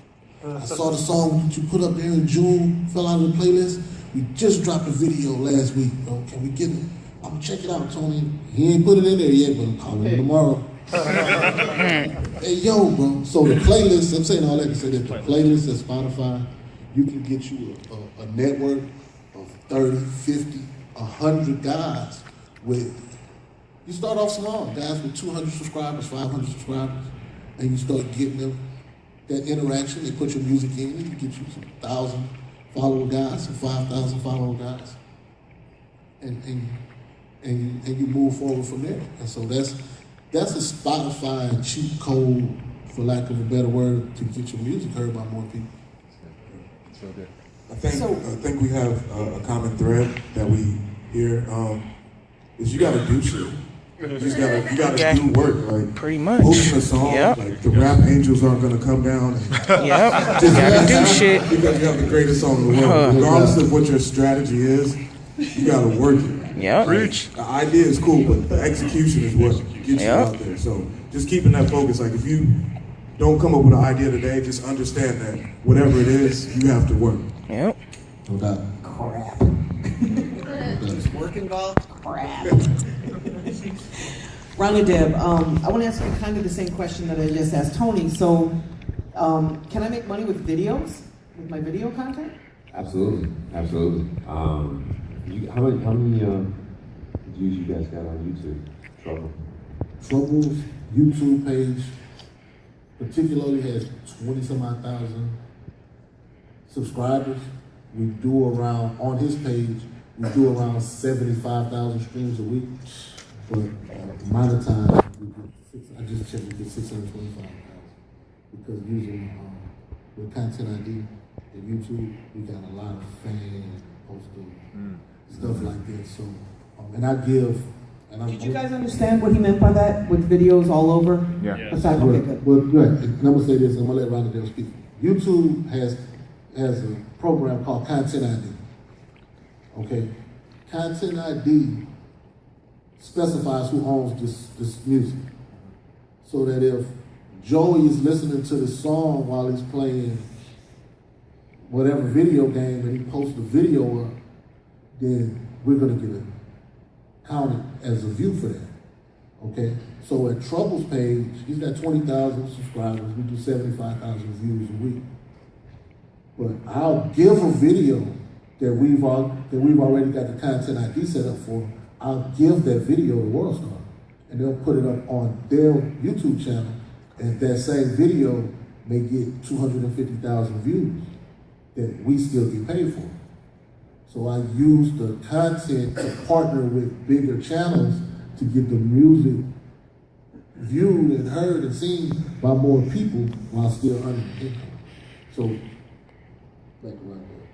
I saw the song that you put up there in June, fell out of the playlist. We just dropped a video last week, bro. Can we get it? I'm gonna check it out, Tony. He ain't put it in there yet, but I'm calling him tomorrow. Hey, yo, bro. So the playlist, I'm saying all that to say that the playlist at Spotify, you can get you a network of 30, 50, 100 guys with, you start off small, guys with 200 subscribers, 500 subscribers, and you start getting them that interaction. They put your music in, and you get you some 1,000 follower guys, some 5,000 follower guys, and you move forward from there. And so that's a Spotify cheat code, for lack of a better word, to get your music heard by more people. So good. I think we have a common thread that we hear is you gotta do shit. You gotta do work. Like pretty much. Posting a song, like the rap angels aren't gonna come down and you gotta do shit. Because you have the greatest song in the world. Regardless of what your strategy is, you gotta work it. Yeah. Like, the idea is cool, but the execution is what gets you out there. So just keeping that focus. Like if you don't come up with an idea today, just understand that whatever it is, you have to work. Yep. No doubt. Crap. Does work involved? Crap. Ranadeb, I want to ask you kind of the same question that I just asked Tony. So, can I make money with videos, with my video content? Absolutely, absolutely. How many views you guys got on YouTube? Trouble's YouTube page particularly has 20-some-odd thousand subscribers. We do around, on his page, we do around 75,000 streams a week. But monetize, I just checked, we get 625,000. Because using with Content ID and YouTube, we got a lot of fan posting, stuff like that. So, and I give, and I'm. Did you guys understand what he meant by that, with videos all over? Yeah. Aside, okay, good. Well, good. And I'm gonna say this, and I'm gonna let Ranadeb speak. YouTube has a program called Content ID. Okay, Content ID specifies who owns this music. So that if Joey is listening to the song while he's playing whatever video game and he posts the video up, then we're gonna get it counted as a view for that. Okay? So at Trouble's page, he's got 20,000 subscribers. We do 75,000 views a week. But I'll give a video that we've already got the Content ID set up for. I'll give that video to WorldStar, and they'll put it up on their YouTube channel, and that same video may get 250,000 views that we still get paid for. So I use the content to partner with bigger channels to get the music viewed and heard and seen by more people while still earning income. So, back around there.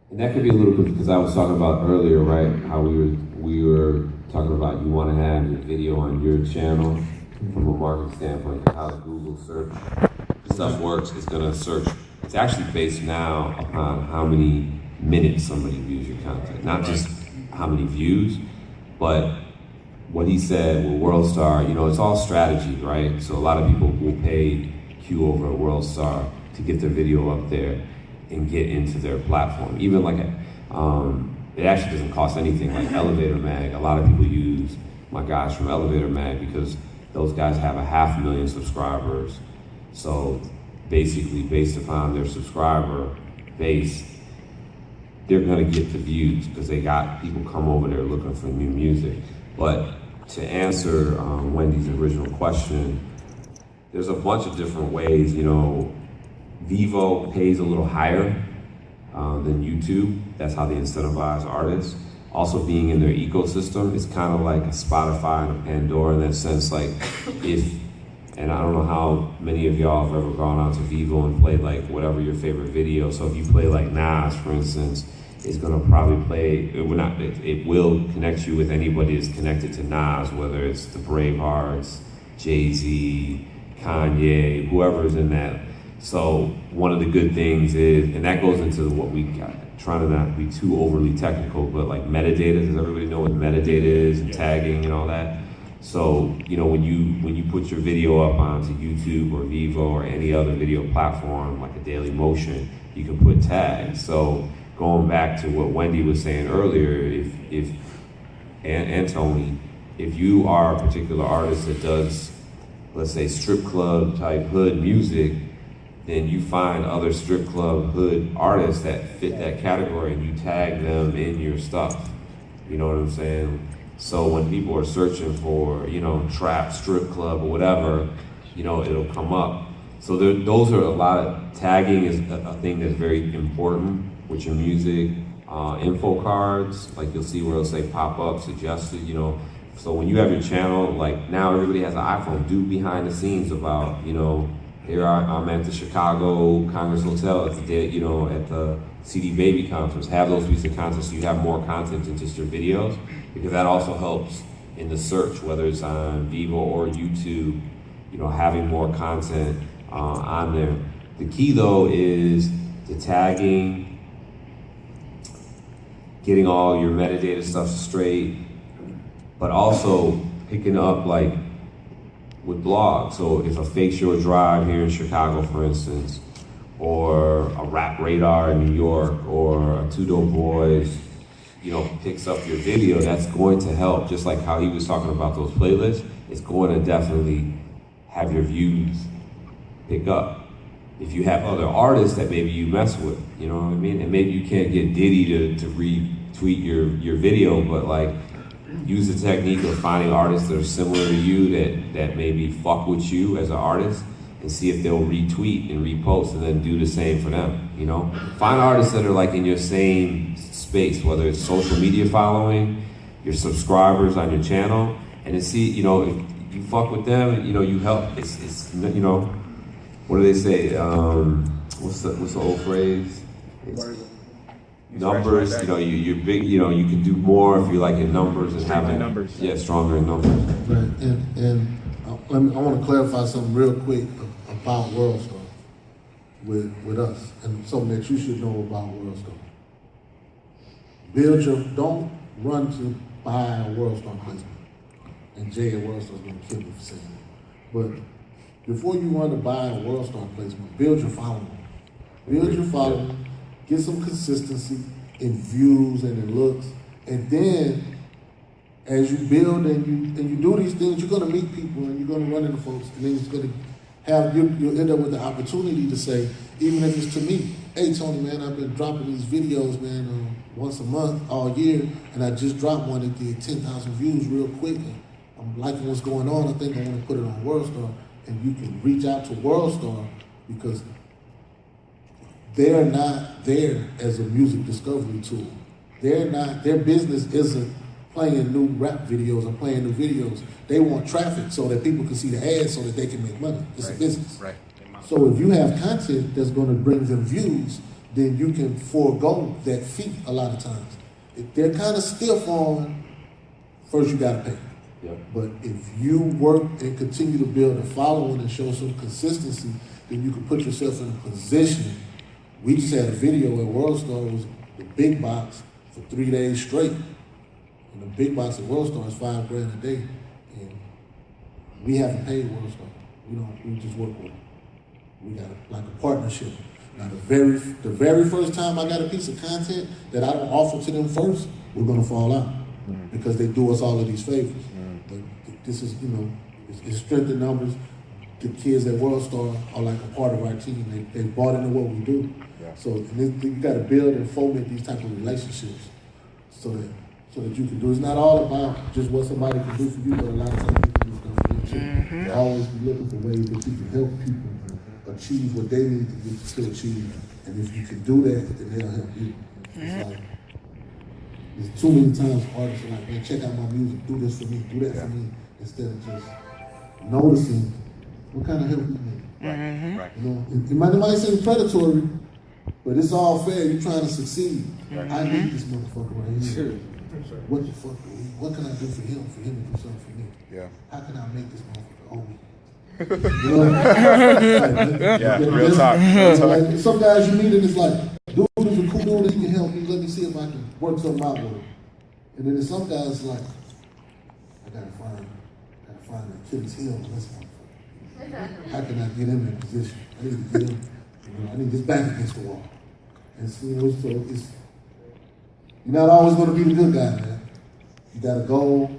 And that could be a little bit, because I was talking about earlier, right, how we were talking about you want to have your video on your channel from a market standpoint, how Google search stuff works. It's going to search. It's actually based now upon how many minutes somebody views your content, not just how many views, but what he said with WorldStar, it's all strategy, right? So a lot of people will pay Q over at WorldStar to get their video up there and get into their platform. Even like it actually doesn't cost anything, like Elevator Mag. A lot of people use my guys from Elevator Mag because those guys have 500,000 subscribers. So basically, based upon their subscriber base, they're gonna get the views because they got people come over there looking for new music. But to answer Wendy's original question, there's a bunch of different ways. Vivo pays a little higher than YouTube. That's how they incentivize artists. Also, being in their ecosystem, it's kind of like a Spotify and a Pandora in that sense. Like, and I don't know how many of y'all have ever gone out to Vivo and played like whatever your favorite video. So if you play like Nas, for instance, it's gonna probably play. It will connect you with anybody that's connected to Nas, whether it's the Bravehearts, Jay-Z, Kanye, whoever's in that. So one of the good things is, and that goes into what we got, trying to not be too overly technical, but like metadata. Does everybody know what metadata is, and tagging and all that? So when you put your video up onto YouTube or Vivo or any other video platform like a Daily Motion, you can put tags. So going back to what Wendy was saying earlier, and Tony, if you are a particular artist that does, let's say, strip club type hood music, then you find other strip club hood artists that fit that category and you tag them in your stuff. You know what I'm saying? So when people are searching for, trap, strip club or whatever, it'll come up. So those are a lot of, tagging is a thing that's very important with your music. Info cards, like you'll see where it'll say pop up, suggested, So when you have your channel, like now everybody has an iPhone, do behind the scenes about, you know, here I'm at the Chicago Congress Hotel at the day, you know, at the CD Baby conference. Have those pieces of content so you have more content than just your videos, because that also helps in the search, whether it's on Vivo or YouTube, you know, having more content on there. The key though is the tagging, getting all your metadata stuff straight, but also picking up like with blogs. So if a Fake Shore Drive here in Chicago, for instance, or a Rap Radar in New York, or a Two Dope Boys, you know, picks up your video, that's going to help. Just like how he was talking about those playlists, it's going to definitely have your views pick up. If you have other artists that maybe you mess with, you know what I mean? And maybe you can't get Diddy to retweet your video, but like, use the technique of finding artists that are similar to you that maybe fuck with you as an artist, and see if they'll retweet and repost, and then do the same for them, you know? Find artists that are like in your same space, whether it's social media following, your subscribers on your channel, and then see, you know, if you fuck with them, you know, you help. It's you know, what do they say? What's the old phrase? Numbers, you know, you're big, you know, you can do more if you like in numbers and having numbers. Yeah, stronger in numbers. Right, and I want to clarify something real quick about WorldStar with us, and something that you should know about WorldStar. Don't run to buy a WorldStar placement, and Jay at WorldStar is going to kill me for saying that. But before you run to buy a WorldStar placement, build your following. Build your following, get some consistency in views and in looks, and then as you build and you do these things, you're going to meet people and you're going to run into folks, and then it's going to have you'll end up with the opportunity to say, even if it's to me, hey Tony, man, I've been dropping these videos, man, once a month all year, and I just dropped one that did 10,000 views real quick. And I'm liking what's going on. I think I want to put it on WorldStar, and you can reach out to WorldStar because they're not there as a music discovery tool. They're not. Their business isn't playing new rap videos or playing new videos. They want traffic so that people can see the ads so that they can make money. It's a business. Right. So if you have content that's going to bring them views, then you can forego that fee a lot of times. If they're kind of stiff on, first you got to pay. Yep. But if you work and continue to build a following and show some consistency, then you can put yourself in a position. We just had a video at WorldStar, it was the big box for 3 days straight. And the big box at WorldStar is $5 grand a day. And we haven't paid WorldStar. We just work with them. We got like a partnership. Now the very first time I got a piece of content that I don't offer to them first, we're gonna fall out. Because they do us all of these favors. But this is, it's strength in numbers. The kids at WorldStar are like a part of our team. They bought into what we do. Yeah. So you got to build and foment these type of relationships so that you can do. It's not all about just what somebody can do for you, but a lot of times you can do stuff for them too. They always be looking for ways that you can help people achieve what they need to achieve. And if you can do that, then they'll help you. It's like, there's too many times artists are like, man, check out my music, do this for me, do that for me, instead of just noticing what kind of help you need. Right. It might seem predatory, but it's all fair. You're trying to succeed. I need this motherfucker right here. What the fuck? What can I do for him to do something for me? Yeah. How can I make this motherfucker owe me? Real talk. Like, some guys you meet and it's like, dude is a cool dude, he can help me. Let me see if I can work something out with him. And then there's some guys like, I gotta find an Achilles heel on this motherfucker. How can I get him in position? I need to get him. I need his back against the wall. And so it's you're not always going to be the good guy, man. You got a goal.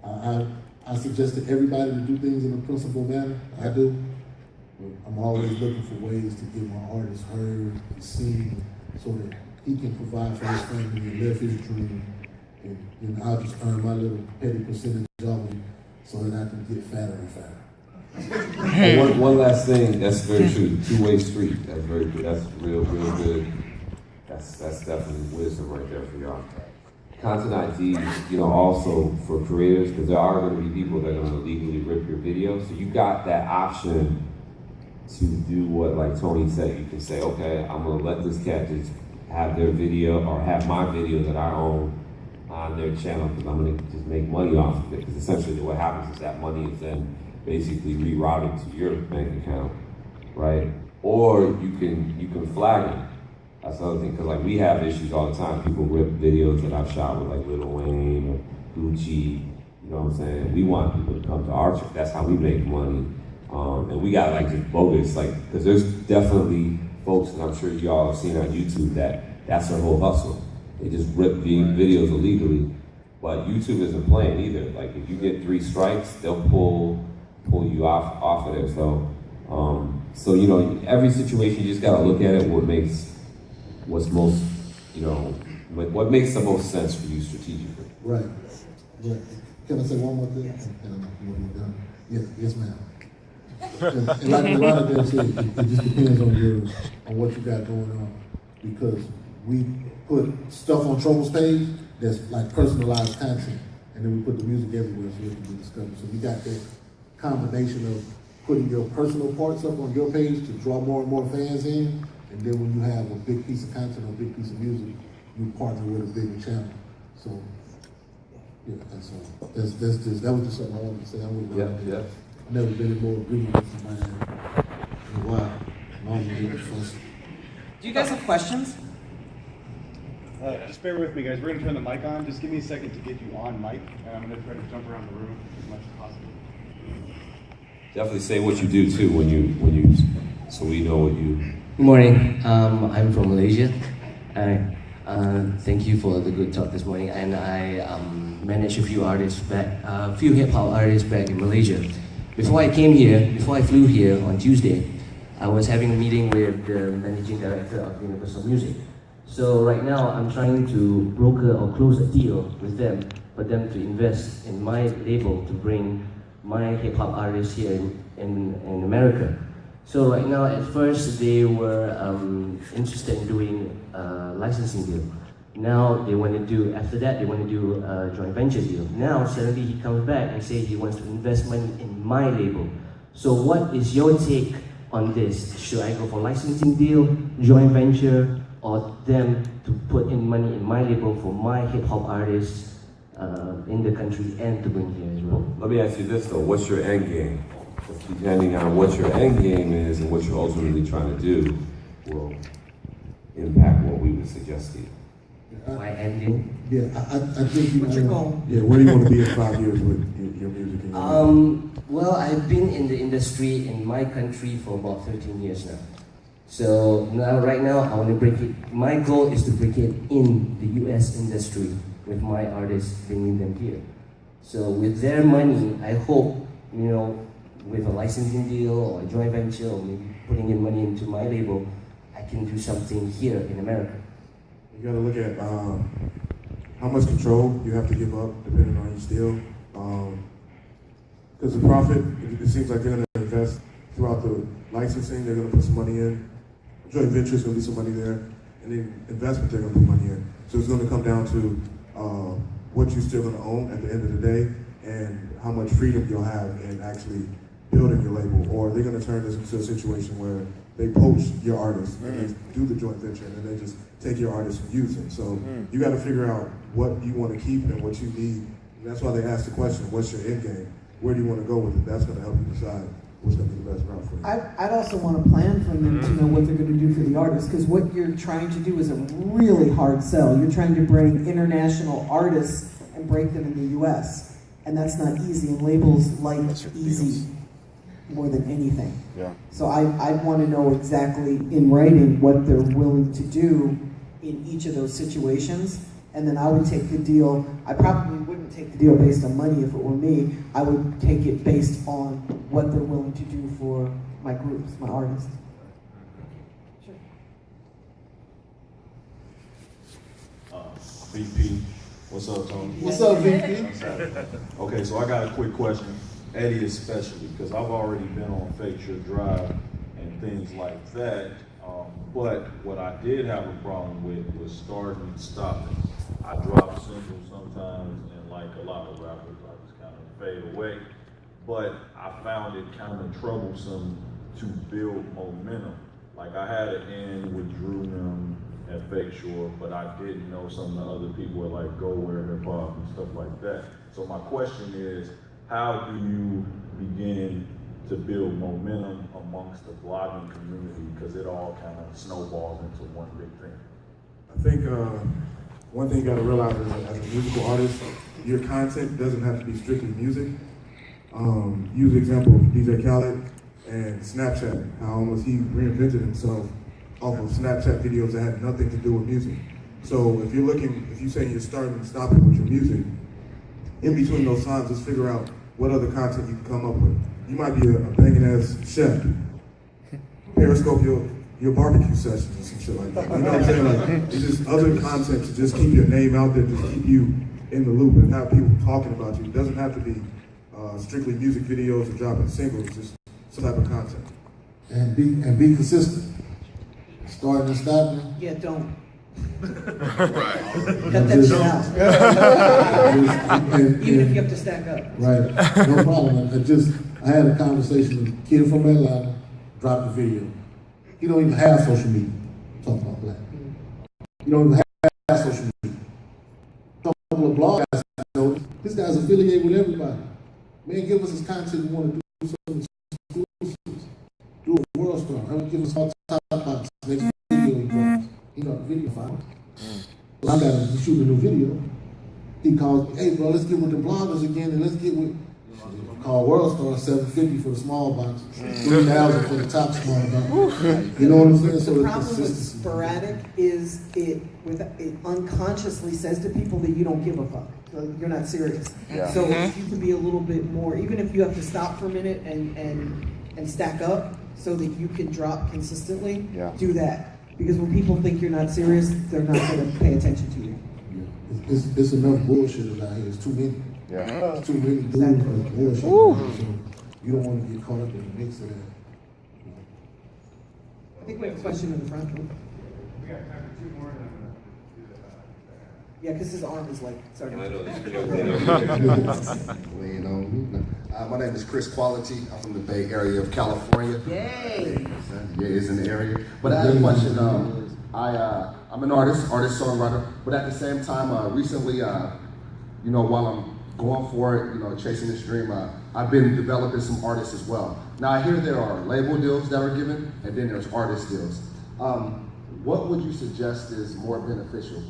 I suggest to everybody to do things in a principled manner. I do. But I'm always looking for ways to get my artist heard and seen so that he can provide for his family and live his dream. And I'll just earn my little petty percentage of it so that I can get fatter and fatter. One last thing, that's very true. Two-way street. That's very good. That's real good. That's definitely wisdom right there for y'all. content ID, also for creators, because there are going to be people that are going to legally rip your video. So you got that option to do what, like Tony said, you can say, okay, I'm going to let this cat just have their video or have my video that I own on their channel because I'm going to just make money off of it. Because essentially what happens is that money is then basically rerouted to your bank account, right? Or you can flag it. That's another thing, because like we have issues all the time. People rip videos that I've shot with like Lil Wayne or Gucci, you know what I'm saying? We want people to come to our church. That's how we make money. And we got like just bogus, like, because there's definitely folks, and I'm sure y'all have seen on YouTube, that's their whole hustle. They just rip videos illegally. But YouTube isn't playing either. Like if you get 3 strikes, they'll pull you off of there. So every situation you just gotta look at it what's most, what makes the most sense for you strategically. Right. Can I say one more thing? And when we're done. Yes, ma'am. And like Ranadeb said, it just depends on what you got going on. Because we put stuff on Trouble's page that's like personalized content, and then we put the music everywhere so it can be discovered. So we got that combination of putting your personal parts up on your page to draw more and more fans in, and then when you have a big piece of content or a big piece of music, you partner with a bigger channel. So yeah, that's all. That was just something I wanted to say. I've never been in more agreement with somebody in a while. Do you guys have questions? Just bear with me, guys. We're going to turn the mic on. Just give me a second to get you on mic, and I'm going to try to jump around the room as much as possible. Definitely say what you do too when you so we know what you. Good morning. I'm from Malaysia. Thank you for the good talk this morning. And I manage a few hip hop artists back in Malaysia. Before I flew here on Tuesday, I was having a meeting with the managing director of Universal Music. So right now, I'm trying to broker or close a deal with them for them to invest in my label to bring my hip hop artists here in America. So right now, at first, they were interested in doing a licensing deal. Now after that, they want to do a joint venture deal. Now, suddenly he comes back and says he wants to invest money in my label. So what is your take on this? Should I go for licensing deal, joint venture, or them to put in money in my label for my hip hop artists in the country and to bring here as well? Let me ask you this though, what's your end game? Depending on what your end game is and what you're ultimately trying to do will impact what we would suggest to you. My end game? Yeah, I think What's your goal? Yeah, where do you want to be in 5 years with your music? And your Well, I've been in the industry in my country for about 13 years now. So right now, I want to break it. My goal is to break it in the US industry with my artists, bringing them here. So with their money, I hope, with a licensing deal or a joint venture or maybe putting in money into my label, I can do something here in America. You got to look at how much control you have to give up depending on each deal. Because the profit, it seems like they're going to invest throughout the licensing, they're going to put some money in. Joint venture is going to be some money there. And then investment, they're going to put money in. So it's going to come down to what you're still going to own at the end of the day and how much freedom you'll have in actually building your label. Or they're going to turn this into a situation where they poach your artists and they do the joint venture and then they just take your artists and use them. So you got to figure out what you want to keep and what you need. And that's why they ask the question, what's your end game? Where do you want to go with it? That's going to help you decide what's going to be the best route for you. I'd also want to plan for them to know what they're going to do for the artist, because what you're trying to do is a really hard sell. You're trying to bring international artists and break them in the U.S., and that's not easy, and labels like easy more than anything. Yeah. So I'd want to know exactly in writing what they're willing to do in each of those situations, and then I would take the deal. I probably wouldn't take the deal based on money if it were me. I would take it based on what they're willing to do for my groups, my artists. Sure. VP, what's up, Tony? What's up, VP? Okay, so I got a quick question. Eddie especially, because I've already been on Fake Your Drive and things like that. But what I did have a problem with was starting and stopping. I drop singles sometimes, and like a lot of rappers, I just kind of fade away. But I found it kind of troublesome to build momentum. Like I had an end with Drew at Fake Shore, but I didn't know some of the other people at like Go Where Hip Hop and stuff like that. So my question is, how do you begin to build momentum amongst the blogging community? Because it all kind of snowballs into one big thing. I think one thing you gotta realize as a musical artist, your content doesn't have to be strictly music. Use the example of DJ Khaled and Snapchat, how almost he reinvented himself off of Snapchat videos that had nothing to do with music. So if you're saying you're starting and stopping with your music, in between those times, just figure out what other content you can come up with. You might be a banging ass chef. Periscope your barbecue sessions and some shit like that. You know what I'm saying? Like, it's just other content to just keep your name out there, just keep you in the loop and have people talking about you. It doesn't have to be strictly music videos or dropping singles, just some type of content. And be consistent. Starting and stopping. Yeah, don't. Right. Cut that shit out. Even if you have to stack up. Right, no problem. I had a conversation with a kid from Atlanta, dropped a video. He don't even have social media. Talking about black. You don't even have social media. A couple of blog guys noticed, this guy's affiliated with everybody. Man, give us his content. We want to do some exclusives. Do a world star. I would give us all top box. Next video he drops. He got a video file. So I got him to shoot a new video. He calls me, hey bro, let's get with the bloggers again and let's get with call World Star, $750 for the small box, $3,000 for the top small box. You know what I'm saying? So the problem with sporadic is it unconsciously says to people that you don't give a fuck. So you're not serious. Yeah. So if you can be a little bit more, even if you have to stop for a minute and stack up so that you can drop consistently, do that. Because when people think you're not serious, they're not going to pay attention to you. Yeah. It's enough bullshit out here. It's too many. Yeah. It's too many dudes with bullshit. So you don't want to get caught up in the mix of that. I think we have a question in the front. We got time for two more, and I'm going to do that. Yeah, because his arm is like starting. I know Lean on me. My name is Chris Quality. I'm from the Bay Area of California. Yay! Yeah, it's in the area. But I have a question. I'm an artist, songwriter. But at the same time, recently, while I'm going for it, chasing this dream, I've been developing some artists as well. Now I hear there are label deals that are given, and then there's artist deals. What would you suggest is more beneficial?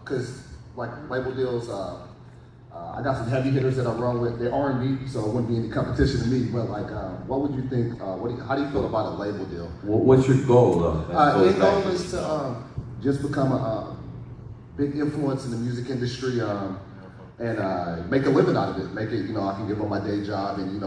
Because like label deals, I got some heavy hitters that I run with. They R&B, so it wouldn't be any competition to me. But like, what would you think? How do you feel about a label deal? What's your goal, though? The goal is to just become a big influence in the music industry and make a living out of it. Make it, I can give up my day job and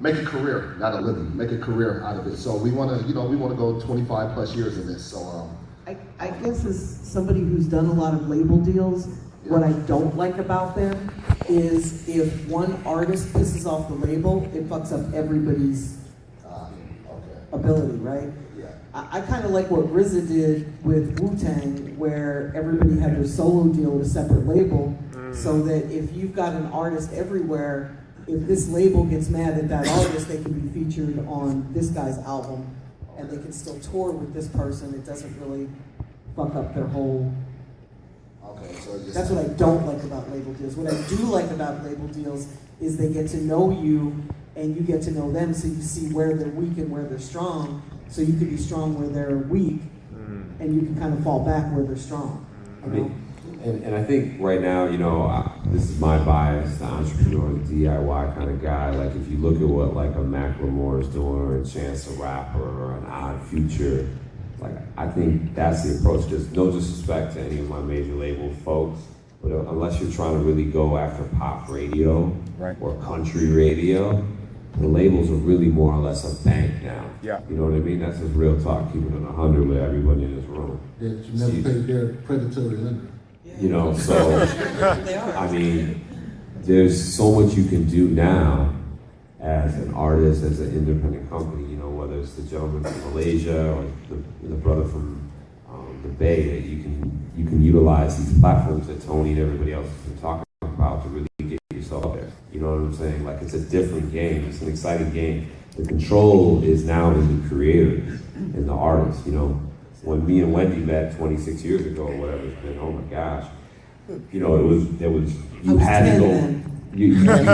make a career, not a living. Make a career out of it. So we want to, we want to go 25 plus years in this. So I guess as somebody who's done a lot of label deals, what I don't like about them is if one artist pisses off the label, it fucks up everybody's ability, right? Yeah. I kind of like what RZA did with Wu-Tang, where everybody had their solo deal with a separate label, so that if you've got an artist everywhere, if this label gets mad at that artist, they can be featured on this guy's album, and they can still tour with this person. It doesn't really fuck up their whole... Okay, so that's what I don't like about label deals. What I do like about label deals is they get to know you and you get to know them, so you see where they're weak and where they're strong, so you can be strong where they're weak, and you can kind of fall back where they're strong. And I think right now, this is my bias, the entrepreneur, the DIY kind of guy. Like if you look at what like a Macklemore is doing, or a Chance the Rapper, or an Odd Future, like I think that's the approach. There's no disrespect to any of my major label folks, but unless you're trying to really go after pop radio or country radio, the labels are really more or less a bank now. Yeah. You know what I mean? That's just real talk, keeping it 100 with everybody in this room. That you never paid their predatory lender. So, I mean, there's so much you can do now as an artist, as an independent company, whether it's the gentleman from Malaysia or the brother from the Bay that you can utilize these platforms that Tony and everybody else has been talking about to really get yourself out there. You know what I'm saying? Like, it's a different game. It's an exciting game. The control is now in the creators and the artists. You know, when me and Wendy met 26 years ago or whatever it's been, oh my gosh, you know, you had to go. You had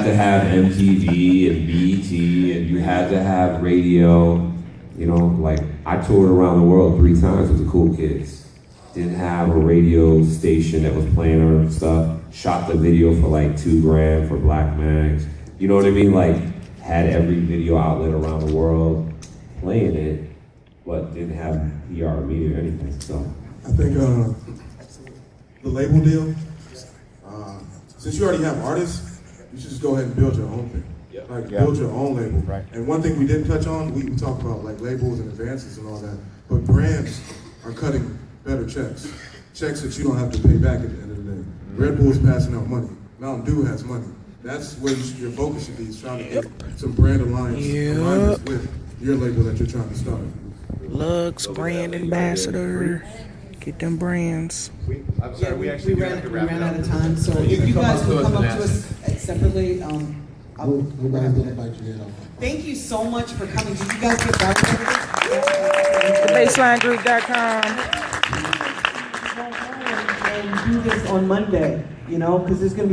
to have MTV and BET, and you had to have radio. You know, like, I toured around the world 3 times with the Cool Kids. Didn't have a radio station that was playing our stuff. Shot the video for like $2 for Black Mags. You know what I mean? Like, had every video outlet around the world playing it, but didn't have PR or media or anything. So I think the label deal, since you already have artists, you should just go ahead and build your own thing. Like, build your own label. Right. And one thing we didn't touch on, we talked about like labels and advances and all that, but brands are cutting better checks. Checks that you don't have to pay back at the end of the day. Red Bull is passing out money. Mountain Dew has money. That's where your focus should be, is trying to get some brand alignments with your label that you're trying to start. Lux, brand ambassador. Get them brands. I'm sorry, we actually ran out of time, so if you guys would come up to us separately, We'll invite you in. thank you so much for coming. Did you guys get that? TheBaselineGroup.com. And do this on Monday, you know, because there's going to be